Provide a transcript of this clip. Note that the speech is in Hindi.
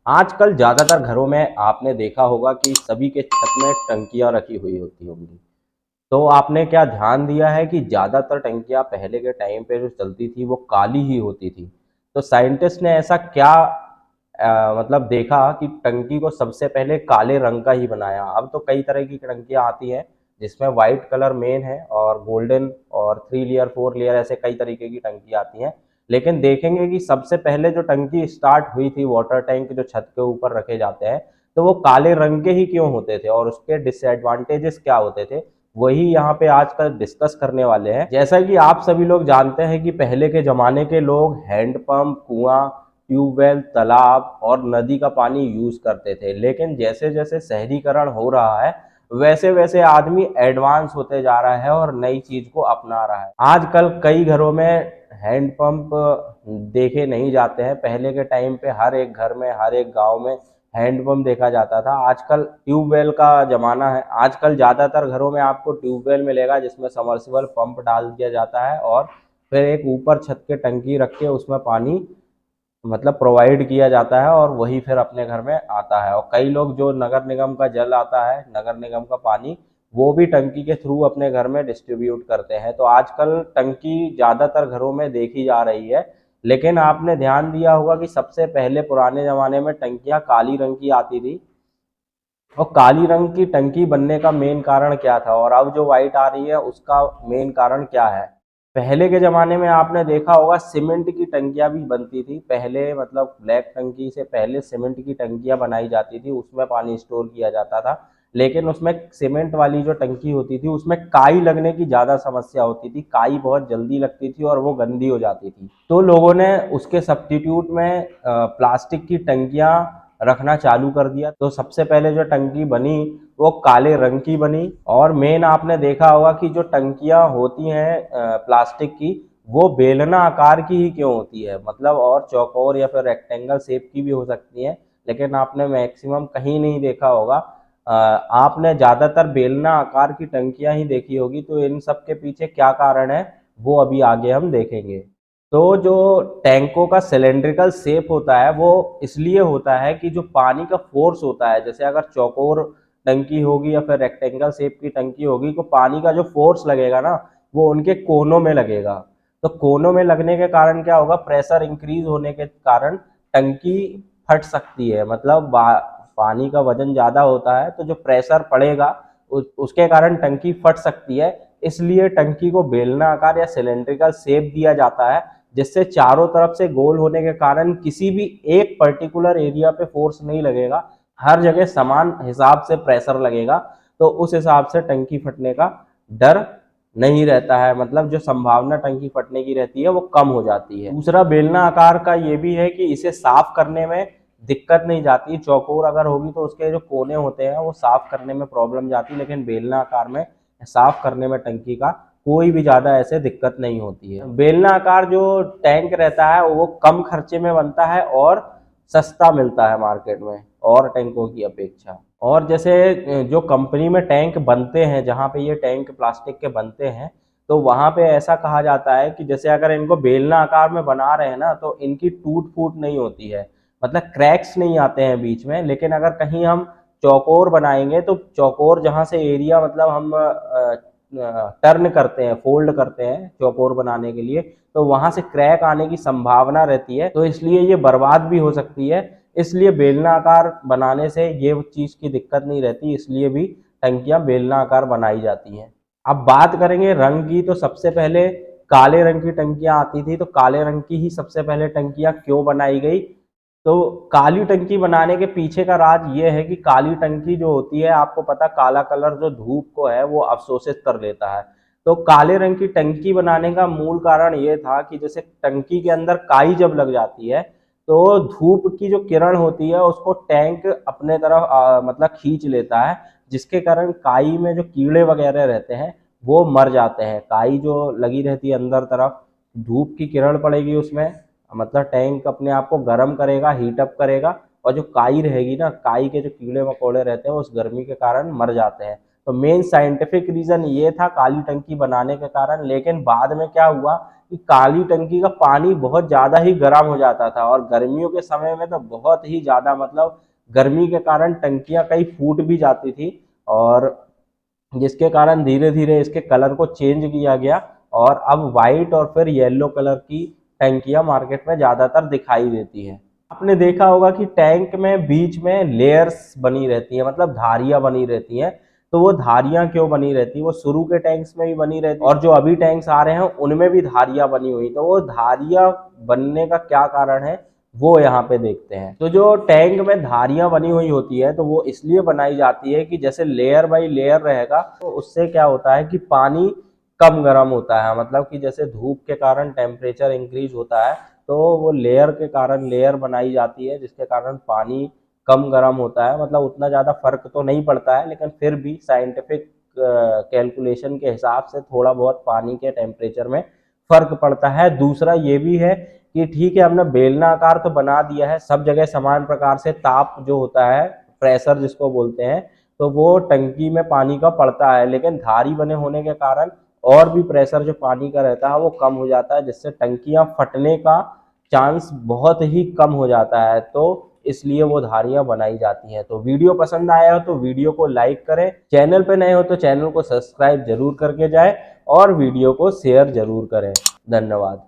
आजकल ज़्यादातर घरों में आपने देखा होगा कि सभी के छत में टंकियाँ रखी हुई होती होंगी। तो आपने क्या ध्यान दिया है कि ज़्यादातर टंकियाँ पहले के टाइम पे जो चलती थी वो काली ही होती थी। तो साइंटिस्ट ने ऐसा क्या मतलब देखा कि टंकी को सबसे पहले काले रंग का ही बनाया। अब तो कई तरह की टंकियाँ आती हैं जिसमें वाइट कलर मेन है और गोल्डन और 3 लेयर 4 लेयर ऐसे कई तरीके की टंकी आती हैं। लेकिन देखेंगे कि सबसे पहले जो टंकी स्टार्ट हुई थी वाटर टैंक जो छत के ऊपर रखे जाते हैं, तो वो काले रंग के ही क्यों होते थे और उसके डिसएडवांटेजेस क्या होते थे, वही यहाँ पे आजकल डिस्कस करने वाले हैं। जैसा कि आप सभी लोग जानते हैं कि पहले के ज़माने के लोग हैंडपंप, कुआँ, ट्यूबवेल, तालाब और नदी का पानी यूज़ करते थे। लेकिन जैसे-जैसे शहरीकरण हो रहा है, वैसे-वैसे आदमी एडवांस होते जा रहा है और नई चीज़ को अपना रहा है। आजकल कई घरों में हैंडपंप देखे नहीं जाते हैं। पहले के टाइम पे हर एक घर में, हर एक गाँव में हैंडपंप देखा जाता था। आजकल ट्यूबवेल का ज़माना है। आजकल ज़्यादातर घरों में आपको ट्यूबवेल मिलेगा जिसमें सबमर्सिबल पंप डाल दिया जाता है और फिर एक ऊपर छत के टंकी रख के उसमें पानी मतलब प्रोवाइड किया जाता है और वही फिर अपने घर में आता है। और कई लोग जो नगर निगम का जल आता है, नगर निगम का पानी, वो भी टंकी के थ्रू अपने घर में डिस्ट्रीब्यूट करते हैं। तो आजकल टंकी ज़्यादातर घरों में देखी जा रही है। लेकिन आपने ध्यान दिया होगा कि सबसे पहले पुराने ज़माने में टंकियाँ काली रंग की आती थी और काली रंग की टंकी बनने का मेन कारण क्या था और अब जो व्हाइट आ रही है उसका मेन कारण क्या है? पहले के ज़माने में आपने देखा होगा सीमेंट की टंकियाँ भी बनती थी। पहले मतलब ब्लैक टंकी से पहले सीमेंट की टंकियाँ बनाई जाती थी, उसमें पानी स्टोर किया जाता था। लेकिन उसमें सीमेंट वाली जो टंकी होती थी, उसमें काई लगने की ज़्यादा समस्या होती थी। काई बहुत जल्दी लगती थी और वो गंदी हो जाती थी। तो लोगों ने उसके सब्स्टिट्यूट में प्लास्टिक की टंकियाँ रखना चालू कर दिया। तो सबसे पहले जो टंकी बनी वो काले रंग की बनी और मेन आपने देखा होगा कि जो टंकियाँ होती हैं प्लास्टिक की, वो बेलना आकार की ही क्यों होती है, मतलब और चौकोर या फिर रेक्टेंगल शेप की भी हो सकती है। लेकिन आपने मैक्सिमम कहीं नहीं देखा होगा, आपने ज़्यादातर बेलना आकार की टंकियाँ ही देखी होगी। तो इन सब के पीछे क्या कारण है वो अभी आगे हम देखेंगे। तो जो टैंकों का सिलेंड्रिकल शेप होता है वो इसलिए होता है कि जो पानी का फोर्स होता है, जैसे अगर चौकोर टंकी होगी या फिर रेक्टेंगल शेप की टंकी होगी, तो पानी का जो फोर्स लगेगा ना वो उनके कोनों में लगेगा। तो कोनों में लगने के कारण क्या होगा, प्रेशर इंक्रीज होने के कारण टंकी फट सकती है। मतलब पानी का वजन ज़्यादा होता है तो जो प्रेशर पड़ेगा उसके कारण टंकी फट सकती है। इसलिए टंकी को बेलना आकार या सिलेंड्रिकल शेप दिया जाता है, जिससे चारों तरफ से गोल होने के कारण किसी भी एक पर्टिकुलर एरिया पे फोर्स नहीं लगेगा, हर जगह समान हिसाब से प्रेशर लगेगा। तो उस हिसाब से टंकी फटने का डर नहीं रहता है, मतलब जो संभावना टंकी फटने की रहती है वो कम हो जाती है। दूसरा बेलना आकार का ये भी है कि इसे साफ करने में दिक्कत नहीं जाती। चौकोर अगर होगी तो उसके जो कोने होते हैं वो साफ करने में प्रॉब्लम जाती है, लेकिन बेलना आकार में साफ करने में टंकी का कोई भी ज़्यादा ऐसे दिक्कत नहीं होती है। बेलना आकार जो टैंक रहता है वो कम खर्चे में बनता है और सस्ता मिलता है मार्केट में और टैंकों की अपेक्षा। और जैसे जो कंपनी में टैंक बनते हैं, जहाँ पे ये टैंक प्लास्टिक के बनते हैं, तो वहाँ पे ऐसा कहा जाता है कि जैसे अगर इनको बेलना आकार में बना रहे हैं ना, तो इनकी टूट-फूट नहीं होती है, मतलब क्रैक्स नहीं आते हैं बीच में। लेकिन अगर कहीं हम चौकोर बनाएँगे तो चौकोर जहाँ से एरिया मतलब हम टर्न करते हैं, फोल्ड करते हैं चौकोर बनाने के लिए, तो वहाँ से क्रैक आने की संभावना रहती है, तो इसलिए ये बर्बाद भी हो सकती है। इसलिए बेलनाकार बनाने से ये चीज़ की दिक्कत नहीं रहती, इसलिए भी टंकियाँ बेलनाकार बनाई जाती हैं। अब बात करेंगे रंग की, तो सबसे पहले काले रंग की टंकियाँ आती थी। तो काले रंग की ही सबसे पहले टंकियाँ क्यों बनाई गई? तो काली टंकी बनाने के पीछे का राज ये है कि काली टंकी जो होती है, आपको पता काला कलर जो धूप को है वो अवशोषित कर लेता है। तो काले रंग की टंकी बनाने का मूल कारण ये था कि जैसे टंकी के अंदर काई जब लग जाती है तो धूप की जो किरण होती है उसको टैंक अपने तरफ मतलब खींच लेता है, जिसके कारण काई में जो कीड़े वगैरह रहते हैं वो मर जाते हैं। काई जो लगी रहती है अंदर तरफ, धूप की किरण पड़ेगी उसमें, मतलब टैंक अपने आप को गर्म करेगा, हीट अप करेगा और जो काई रहेगी ना, काई के जो कीड़े मकोड़े रहते हैं उस गर्मी के कारण मर जाते हैं। तो मेन साइंटिफिक रीजन ये था काली टंकी बनाने के कारण। लेकिन बाद में क्या हुआ कि काली टंकी का पानी बहुत ज्यादा ही गर्म हो जाता था, और गर्मियों के समय में तो बहुत ही ज्यादा, मतलब गर्मी के कारण टंकियां कई फूट भी जाती थी, और जिसके कारण धीरे धीरे इसके कलर को चेंज किया गया, और अब वाइट और फिर येलो कलर की टंकियां मार्केट में ज्यादातर दिखाई देती हैं। आपने देखा होगा कि टैंक में बीच में लेयर्स बनी रहती है, मतलब धारियां बनी रहती हैं। तो वो धारियां क्यों बनी रहती है? वो शुरू के टैंक्स में भी बनी रहती है, और जो अभी टैंक्स आ रहे हैं उनमें भी धारियां बनी हुई। तो वो धारियां बनने का क्या कारण है, वो यहाँ पे देखते हैं। तो जो टैंक में धारियां बनी हुई होती है, तो वो इसलिए बनाई जाती है कि जैसे लेयर बाई लेयर रहेगा, तो उससे क्या होता है कि पानी कम गर्म होता है। मतलब कि जैसे धूप के कारण टेम्परेचर इंक्रीज होता है, तो वो लेयर के कारण लेयर बनाई जाती है, जिसके कारण पानी कम गर्म होता है। मतलब उतना ज़्यादा फर्क तो नहीं पड़ता है, लेकिन फिर भी साइंटिफिक कैलकुलेशन के हिसाब से थोड़ा बहुत पानी के टेम्परेचर में फर्क पड़ता है। दूसरा ये भी है कि ठीक है, हमने बेलना आकार तो बना दिया है, सब जगह समान प्रकार से ताप जो होता है, प्रेशर जिसको बोलते हैं, तो वो टंकी में पानी का पड़ता है। लेकिन धारी बने होने के कारण और भी प्रेशर जो पानी का रहता है वो कम हो जाता है, जिससे टंकियां फटने का चांस बहुत ही कम हो जाता है। तो इसलिए वो धारियां बनाई जाती हैं। तो वीडियो पसंद आया हो तो वीडियो को लाइक करें, चैनल पे नए हो तो चैनल को सब्सक्राइब जरूर करके जाएं, और वीडियो को शेयर जरूर करें। धन्यवाद।